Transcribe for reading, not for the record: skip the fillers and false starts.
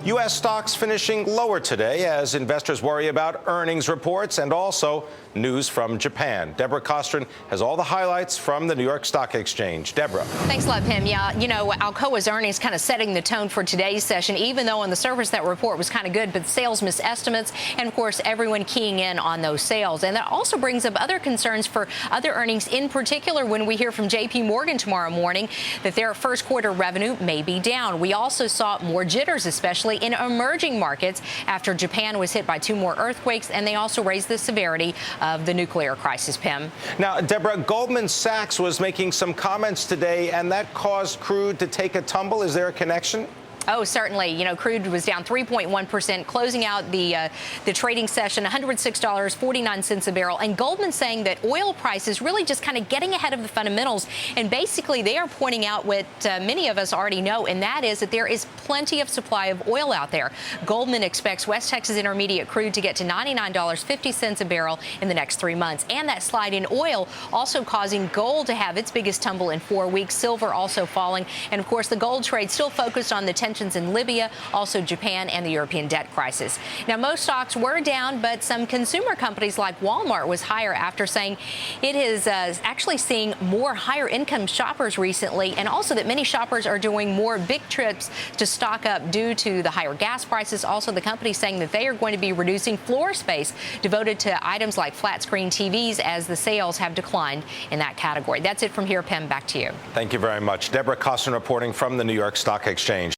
U.S. stocks finishing lower today as investors worry about earnings reports and also news from Japan. Deborah Kostroun has all the highlights from the New York Stock Exchange. Deborah. Thanks a lot, Pim. Yeah, you know, Alcoa's earnings kind of setting the tone for today's session, even though on the surface that report was kind of good, but sales missed estimates, and of course, everyone keying in on those sales. And that also brings up other concerns for other earnings, in particular when we hear from J.P. Morgan tomorrow morning that their first quarter revenue may be down. We also saw more jitters, especially in emerging markets, after Japan was hit by 2 more earthquakes, and they also raised the severity of the nuclear crisis, Pim. Now, Deborah, Goldman Sachs was making some comments today, and that caused crude to take a tumble. Is there a connection? Oh, certainly. You know, crude was down 3.1%, closing out the trading session, $106.49 a barrel. And Goldman saying that oil prices really just kind of getting ahead of the fundamentals. And basically, they are pointing out what many of us already know, and that is that there is plenty of supply of oil out there. Goldman expects West Texas Intermediate crude to get to $99.50 a barrel in the next 3 months. And that slide in oil also causing gold to have its biggest tumble in 4 weeks. Silver also falling. And, of course, the gold trade still focused on the tensions in Libya, also Japan, and the European debt crisis. Now, most stocks were down, but some consumer companies like Walmart was higher after saying it is actually seeing more higher income shoppers recently, and also that many shoppers are doing more big trips to stock up due to the higher gas prices. Also, the company saying that they are going to be reducing floor space devoted to items like flat screen TVs as the sales have declined in that category. That's it from here, Pim. Back to you. Thank you very much. Deborah Kostroun reporting from the New York Stock Exchange.